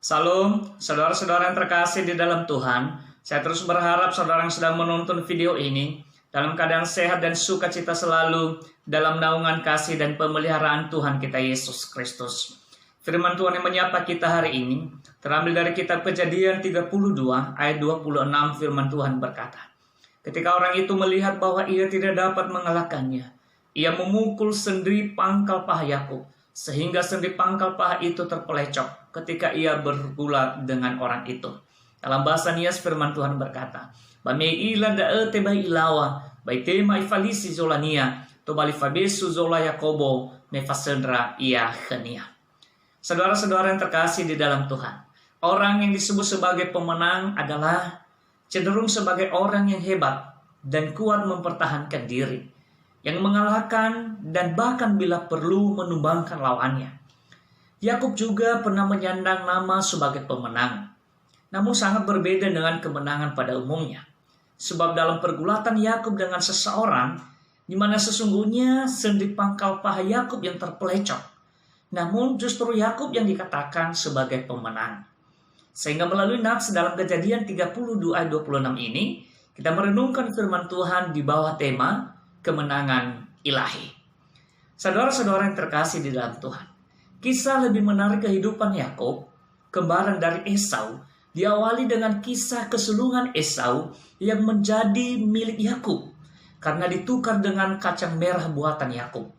Salam, saudara-saudara yang terkasih di dalam Tuhan. Saya terus berharap saudara yang sedang menonton video ini dalam keadaan sehat dan sukacita selalu dalam naungan kasih dan pemeliharaan Tuhan kita Yesus Kristus. Firman Tuhan yang menyapa kita hari ini terambil dari kitab Kejadian 32 ayat 26. Firman Tuhan berkata, ketika orang itu melihat bahwa ia tidak dapat mengalahkannya, ia memukul sendi pangkal paha Yakub, sehingga sendi pangkal paha itu terpelecok ketika ia bergulat dengan orang itu. Dalam bahasa Nias firman Tuhan berkata, Bameila daete bai ilawa, bai tema ifalisi zolania, to bali fabesu zola Yakobo, mefasendra ia khania. Saudara-saudara yang terkasih di dalam Tuhan, orang yang disebut sebagai pemenang adalah cenderung sebagai orang yang hebat dan kuat mempertahankan diri, yang mengalahkan dan bahkan bila perlu menumbangkan lawannya. Yakub juga pernah menyandang nama sebagai pemenang, namun sangat berbeda dengan kemenangan pada umumnya. Sebab dalam pergulatan Yakub dengan seseorang, di mana sesungguhnya sendi pangkal paha Yakub yang terpelecok, namun justru Yakub yang dikatakan sebagai pemenang. Sehingga melalui nats dalam Kejadian 32 ayat 26 ini, kita merenungkan firman Tuhan di bawah tema kemenangan ilahi. Saudara-saudara yang terkasih di dalam Tuhan, kisah lebih menarik kehidupan Yakub, kembaran dari Esau, diawali dengan kisah kesulungan Esau yang menjadi milik Yakub karena ditukar dengan kacang merah buatan Yakub.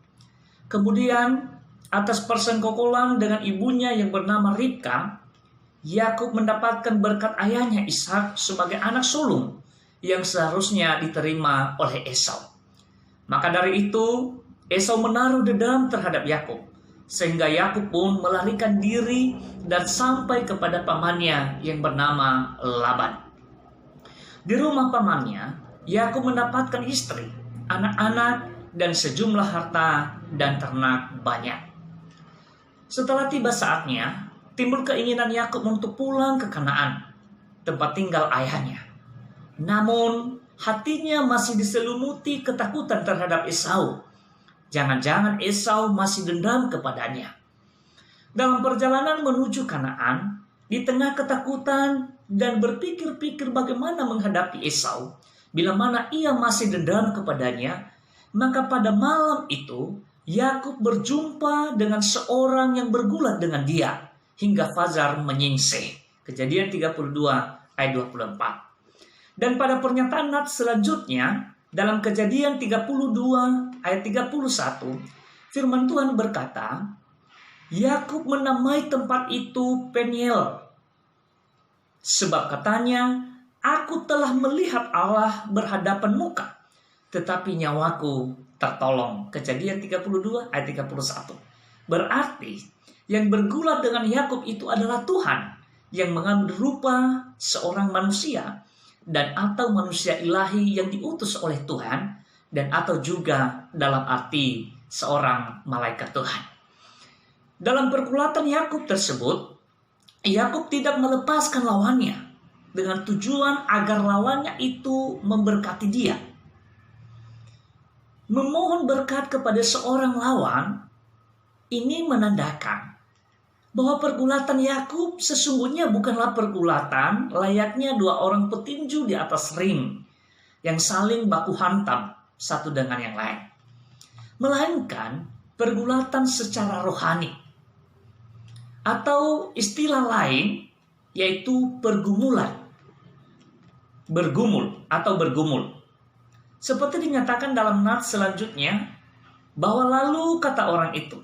Kemudian atas persengkokolan dengan ibunya yang bernama Ribka, Yakub mendapatkan berkat ayahnya Ishak sebagai anak sulung yang seharusnya diterima oleh Esau. Maka dari itu Esau menaruh dendam terhadap Yakub, sehingga Yakub pun melarikan diri dan sampai kepada pamannya yang bernama Laban. Di rumah pamannya, Yakub mendapatkan istri, anak-anak, dan sejumlah harta dan ternak banyak. Setelah tiba saatnya, timbul keinginan Yakub untuk pulang ke Kanaan, tempat tinggal ayahnya. Namun, hatinya masih diselumuti ketakutan terhadap Esau. Jangan-jangan Esau masih dendam kepadanya. Dalam perjalanan menuju Kanaan, di tengah ketakutan dan berpikir-pikir bagaimana menghadapi Esau, bila mana ia masih dendam kepadanya, maka pada malam itu Yakub berjumpa dengan seorang yang bergulat dengan dia hingga fajar menyingsing. Kejadian 32 ayat 24. Dan pada pernyataan nats selanjutnya, dalam Kejadian 32 ayat 31, firman Tuhan berkata, Yakub menamai tempat itu Peniel, sebab katanya, aku telah melihat Allah berhadapan muka, tetapi nyawaku tertolong. Kejadian 32 ayat 31. Berarti yang bergulat dengan Yakub itu adalah Tuhan yang mengambil rupa seorang manusia dan atau manusia ilahi yang diutus oleh Tuhan, dan atau juga dalam arti seorang malaikat Tuhan. Dalam pergulatan Yakub tersebut, Yakub tidak melepaskan lawannya dengan tujuan agar lawannya itu memberkati dia. Memohon berkat kepada seorang lawan ini menandakan bahwa pergulatan Yakub sesungguhnya bukanlah pergulatan layaknya dua orang petinju di atas ring yang saling baku hantam satu dengan yang lain, melainkan pergulatan secara rohani, atau istilah lain yaitu bergumul. Seperti dinyatakan dalam nats selanjutnya, bahwa lalu kata orang itu,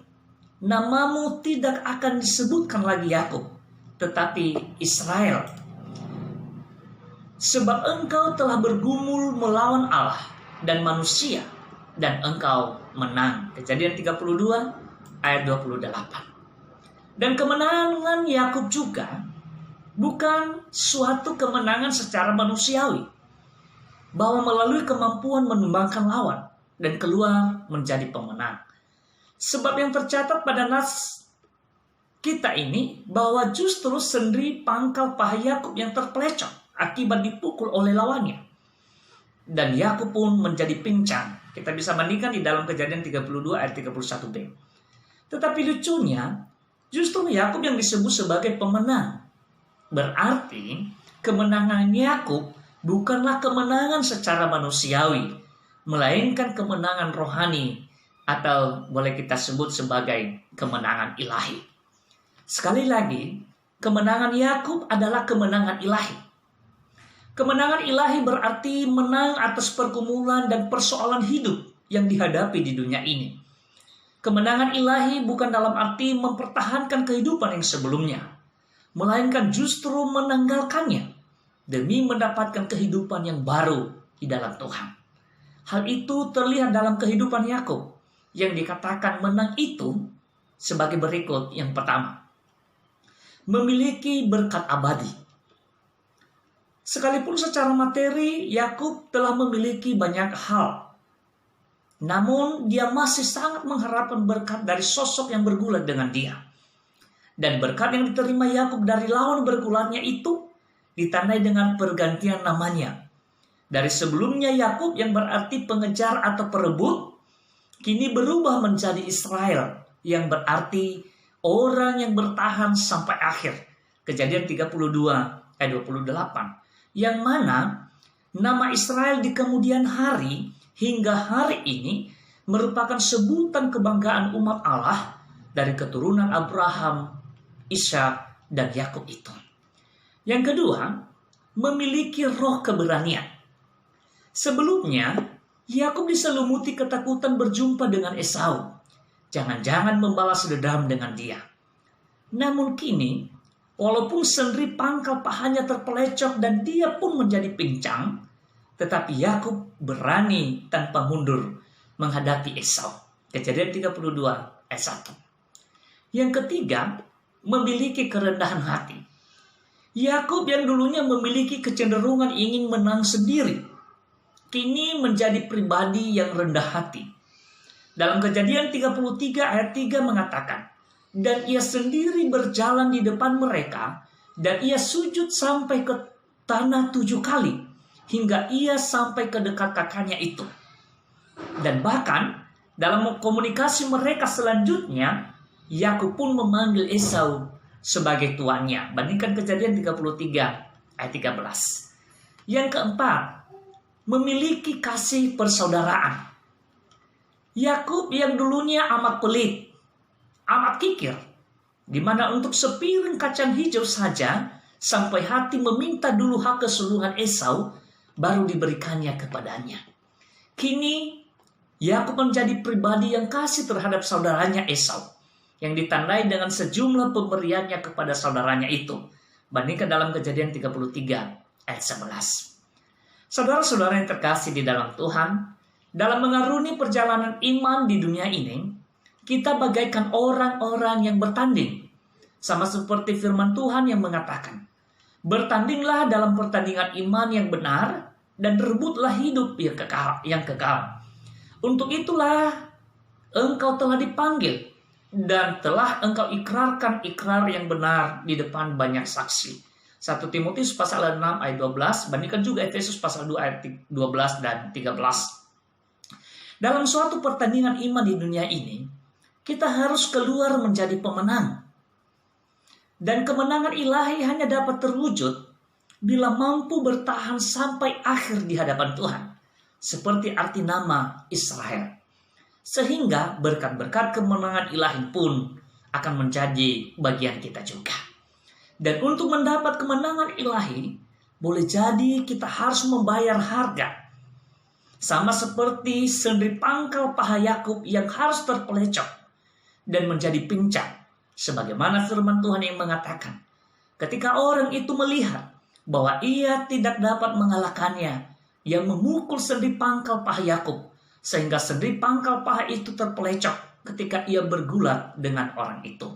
namamu tidak akan disebutkan lagi Yakub, tetapi Israel. Sebab engkau telah bergumul melawan Allah dan manusia, dan engkau menang. Kejadian 32 ayat 28. Dan kemenangan Yakub juga bukan suatu kemenangan secara manusiawi, bahwa melalui kemampuan menumbangkan lawan dan keluar menjadi pemenang. Sebab yang tercatat pada nats kita ini bahwa justru sendi pangkal paha Yakub yang terpelecok akibat dipukul oleh lawannya. Dan Yakub pun menjadi pincang. Kita bisa bandingkan di dalam Kejadian 32 ayat 31b. Tetapi lucunya, justru Yakub yang disebut sebagai pemenang Berarti kemenangan Yakub bukanlah kemenangan secara manusiawi, melainkan kemenangan rohani, atau boleh kita sebut sebagai kemenangan ilahi. Sekali lagi, kemenangan Yakub adalah kemenangan ilahi. Kemenangan ilahi berarti menang atas pergumulan dan persoalan hidup yang dihadapi di dunia ini. Kemenangan ilahi bukan dalam arti mempertahankan kehidupan yang sebelumnya, melainkan justru menanggalkannya demi mendapatkan kehidupan yang baru di dalam Tuhan. Hal itu terlihat dalam kehidupan Yakub yang dikatakan menang itu sebagai berikut. Yang pertama, memiliki berkat abadi. Sekalipun secara materi Yakub telah memiliki banyak hal, namun dia masih sangat mengharapkan berkat dari sosok yang bergulat dengan dia. Dan berkat yang diterima Yakub dari lawan bergulatnya itu ditandai dengan pergantian namanya. Dari sebelumnya Yakub yang berarti pengejar atau perebut, kini berubah menjadi Israel yang berarti orang yang bertahan sampai akhir. Kejadian 32 ayat 28. Yang mana nama Israel di kemudian hari hingga hari ini merupakan sebutan kebanggaan umat Allah dari keturunan Abraham, Ishak, dan Yakub itu. Yang kedua, memiliki roh keberanian. Sebelumnya, Yakub diselumuti ketakutan berjumpa dengan Esau. Jangan-jangan membalas dendam dengan dia. Namun kini, walaupun sendi pangkal pahanya terpelecok dan dia pun menjadi pincang, tetapi Yakub berani tanpa mundur menghadapi Esau. Kejadian 32 ayat 1. Yang ketiga, memiliki kerendahan hati. Yakub yang dulunya memiliki kecenderungan ingin menang sendiri, kini menjadi pribadi yang rendah hati. Dalam Kejadian 33 ayat 3 mengatakan, dan ia sendiri berjalan di depan mereka, dan ia sujud sampai ke tanah 7 kali, hingga ia sampai ke dekat kakaknya itu. Dan bahkan dalam komunikasi mereka selanjutnya, Yakub pun memanggil Esau sebagai tuannya. Bandingkan Kejadian 33 ayat 13. Yang keempat, memiliki kasih persaudaraan. Yakub yang dulunya amat pelit, amat kikir, di mana untuk sepiring kacang hijau saja sampai hati meminta dulu hak keseluruhan Esau baru diberikannya kepadanya. Kini Yakub menjadi pribadi yang kasih terhadap saudaranya Esau, yang ditandai dengan sejumlah pemberiannya kepada saudaranya itu. Bandingkan dalam Kejadian 33 ayat 11. Saudara-saudara yang terkasih di dalam Tuhan, dalam mengaruni perjalanan iman di dunia ini, kita bagaikan orang-orang yang bertanding. Sama seperti firman Tuhan yang mengatakan, bertandinglah dalam pertandingan iman yang benar, dan rebutlah hidup yang kekal. Untuk itulah engkau telah dipanggil, dan telah engkau ikrarkan ikrar yang benar di depan banyak saksi. 1 Timotius pasal 6 ayat 12, bandingkan juga Efesus pasal 2 ayat 12 dan 13. Dalam suatu pertandingan iman di dunia ini, kita harus keluar menjadi pemenang. Dan kemenangan ilahi hanya dapat terwujud bila mampu bertahan sampai akhir di hadapan Tuhan, seperti arti nama Israel. Sehingga berkat-berkat kemenangan ilahi pun akan menjadi bagian kita juga. Dan untuk mendapat kemenangan ilahi, boleh jadi kita harus membayar harga. Sama seperti sendi pangkal paha Yakub yang harus terpelecok dan menjadi pincang. Sebagaimana firman Tuhan yang mengatakan, ketika orang itu melihat bahwa ia tidak dapat mengalahkannya, ia memukul sendi pangkal paha Yakub, sehingga sendi pangkal paha itu terpelecok ketika ia bergulat dengan orang itu.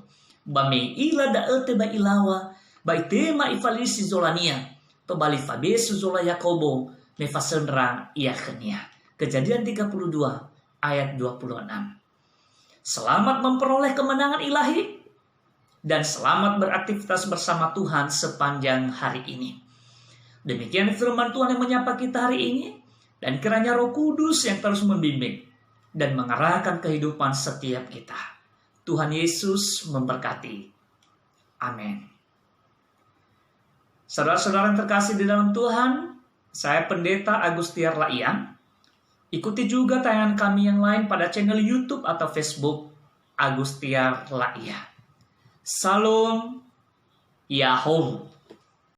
Bame ila daete ba ilawa, baitema ifalisi zolania, tobali fabesu zola Yakobo, mefasenra ia kenia. Kejadian 32 ayat 26. Selamat memperoleh kemenangan ilahi, dan selamat beraktivitas bersama Tuhan sepanjang hari ini. Demikian firman Tuhan yang menyapa kita hari ini, dan kiranya Roh Kudus yang terus membimbing dan mengarahkan kehidupan setiap kita. Tuhan Yesus memberkati. Amin. Saudara-saudara yang terkasih di dalam Tuhan, saya Pendeta Agustiar Laian. Ikuti juga tayangan kami yang lain pada channel YouTube atau Facebook Agustiar Laian. Salam Yahoo.